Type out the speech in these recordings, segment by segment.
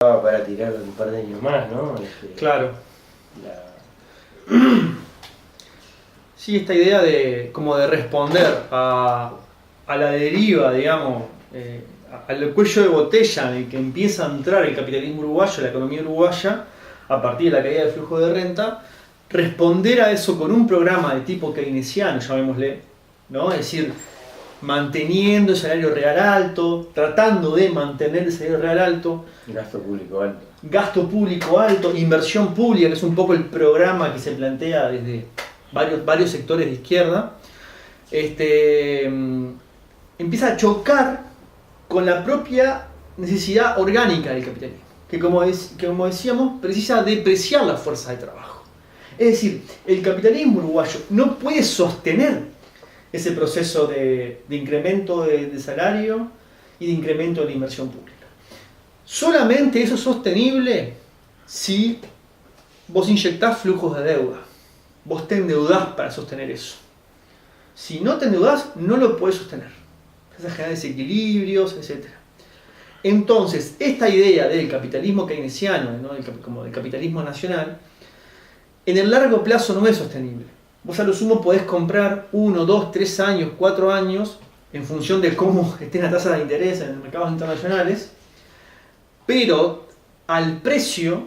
para tirar un par de años más, ¿no? Claro. La... Sí, esta idea de como de responder a la deriva, digamos, al cuello de botella en el que empieza a entrar el capitalismo uruguayo, la economía uruguaya, a partir de la caída del flujo de renta, responder a eso con un programa de tipo keynesiano, llamémosle, ¿no? Es decir, manteniendo el salario real alto, tratando de mantener el salario real alto, gasto público alto, inversión pública, que es un poco el programa que se plantea desde varios sectores de izquierda, empieza a chocar con la propia necesidad orgánica del capitalismo, que como decíamos, precisa depreciar la fuerza de trabajo. Es decir, el capitalismo uruguayo no puede sostener ese proceso de incremento de salario y de incremento de la inversión pública. Solamente eso es sostenible si vos inyectás flujos de deuda. Vos te endeudás para sostener eso. Si no te endeudás, no lo podés sostener. Vas a generar desequilibrios, etc. Entonces, esta idea del capitalismo keynesiano, ¿no? Como del capitalismo nacional, en el largo plazo no es sostenible. Vos a lo sumo podés comprar 1, 2, 3 años, 4 años, en función de cómo estén las tasas de interés en los mercados internacionales, pero al precio,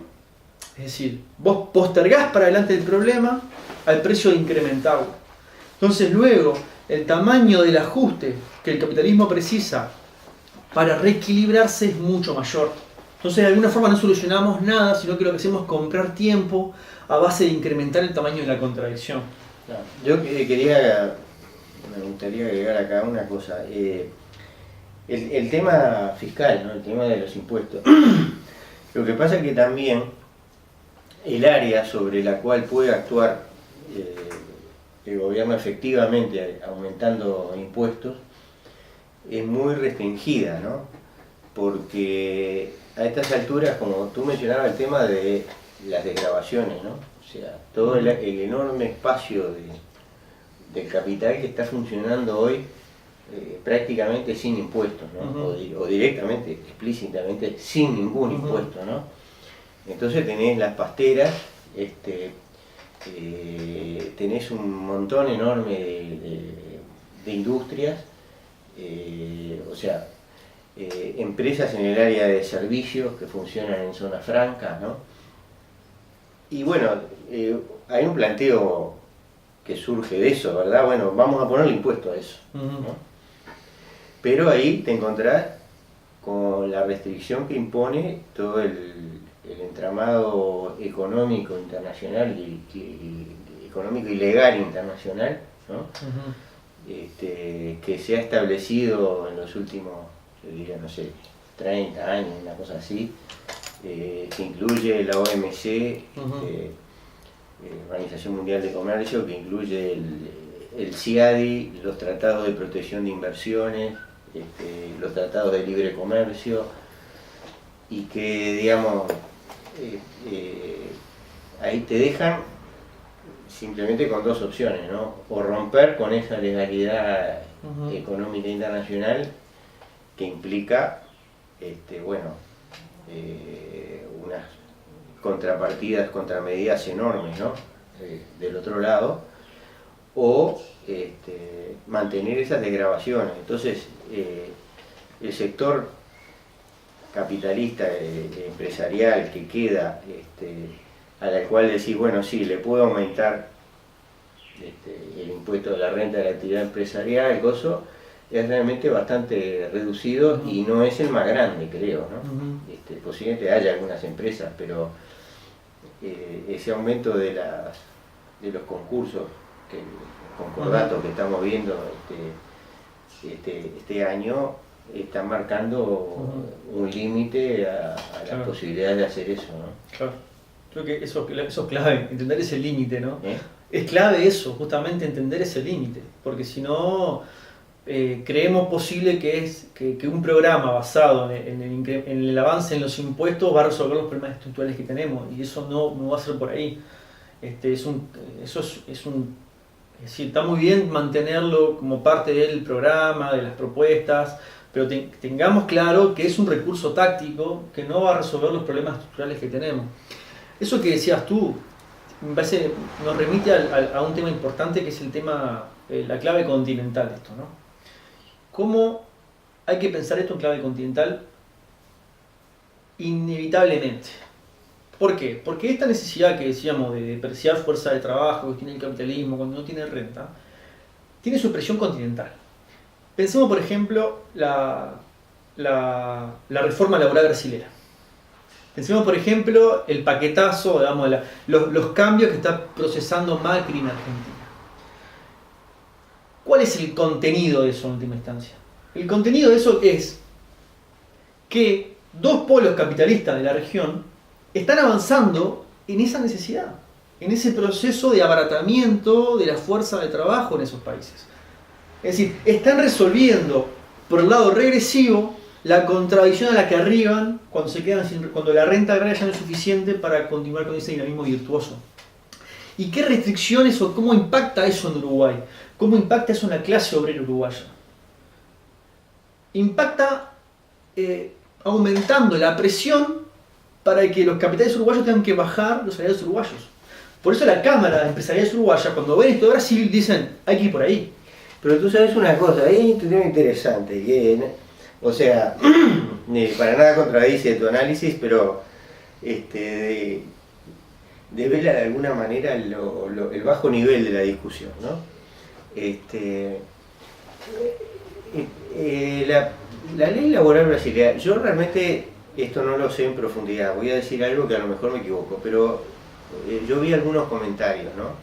es decir, vos postergás para adelante el problema al precio de incrementarlo. Entonces luego, el tamaño del ajuste que el capitalismo precisa para reequilibrarse es mucho mayor. Entonces de alguna forma no solucionamos nada, sino que lo que hacemos es comprar tiempo a base de incrementar el tamaño de la contradicción. Yo me gustaría agregar acá una cosa. El tema fiscal, ¿no? El tema de los impuestos. Lo que pasa es que también el área sobre la cual puede actuar el gobierno efectivamente aumentando impuestos es muy restringida, ¿no? Porque a estas alturas, como tú mencionabas, el tema de las desgravaciones, ¿no? O sea, todo el enorme espacio del capital que está funcionando hoy prácticamente sin impuestos, ¿no? O directamente, explícitamente, sin ningún impuesto, ¿no? Entonces tenés las pasteras, tenés un montón enorme de industrias, o sea, empresas en el área de servicios que funcionan en zonas francas, ¿no? Y bueno, hay un planteo que surge de eso, ¿verdad? Bueno, vamos a ponerle impuesto a eso, ¿no? Pero ahí te encontrás con la restricción que impone todo el entramado económico internacional y económico y legal internacional, ¿no? Que se ha establecido en los últimos, yo diría, no sé, 30 años, una cosa así, que incluye la OMC, Organización Mundial de Comercio, que incluye el CIADI, los tratados de protección de inversiones, los tratados de libre comercio, y que, digamos, ahí te dejan simplemente con dos opciones, ¿no? O romper con esa legalidad económica internacional que implica, unas contrapartidas, contramedidas enormes, ¿no? Del otro lado, o mantener esas desgravaciones. Entonces, el sector capitalista, empresarial que queda, a la cual decís, bueno, sí, le puedo aumentar el impuesto de la renta de la actividad empresarial, el gozo, es realmente bastante reducido y no es el más grande, creo, ¿no? Posiblemente haya algunas empresas, pero ese aumento de los concursos, concordatos que estamos viendo este año, están marcando un límite a las posibilidades de hacer eso, ¿no? Claro. Creo que eso es clave, entender ese límite, ¿no? Es clave eso, justamente entender ese límite, porque si no creemos posible que un programa basado en el avance en los impuestos va a resolver los problemas estructurales que tenemos, y eso no va a ser por ahí. Es decir, está muy bien mantenerlo como parte del programa, de las propuestas, pero tengamos claro que es un recurso táctico que no va a resolver los problemas estructurales que tenemos. Eso que decías tú, me parece, nos remite a un tema importante que es el tema, la clave continental de esto, ¿no? ¿Cómo hay que pensar esto en clave continental? Inevitablemente. ¿Por qué? Porque esta necesidad que decíamos de depreciar fuerza de trabajo que tiene el capitalismo cuando no tiene renta, tiene su expresión continental. Pensemos, por ejemplo, la reforma laboral brasilera. Pensemos, por ejemplo, el paquetazo, digamos, los cambios que está procesando Macri en Argentina. ¿Cuál es el contenido de eso en última instancia? El contenido de eso es que dos polos capitalistas de la región están avanzando en esa necesidad, en ese proceso de abaratamiento de la fuerza de trabajo en esos países. Es decir, están resolviendo por el lado regresivo la contradicción a la que arriban cuando la renta agraria ya no es suficiente para continuar con ese dinamismo virtuoso. ¿Y qué restricciones o cómo impacta eso en Uruguay? ¿Cómo impacta eso en la clase obrera uruguaya? Impacta aumentando la presión para que los capitales uruguayos tengan que bajar los salarios uruguayos. Por eso la Cámara de Empresariales Uruguaya, cuando ven esto de Brasil, dicen, hay que ir por ahí. Pero tú sabes una cosa, ahí hay un tema interesante, que, o sea, para nada contradice tu análisis, pero devela de alguna manera el bajo nivel de la discusión, ¿no? La ley laboral brasileña, yo realmente esto no lo sé en profundidad, voy a decir algo que a lo mejor me equivoco, pero yo vi algunos comentarios, ¿no?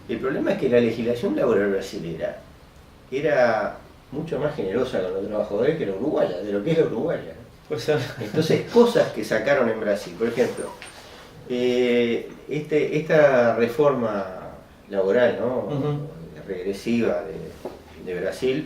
El problema es que la legislación laboral brasileña era mucho más generosa con los trabajadores que la uruguaya, de lo que es la uruguaya, ¿no? Pues, Entonces, cosas que sacaron en Brasil, por ejemplo, esta reforma laboral, ¿no? Regresiva de Brasil,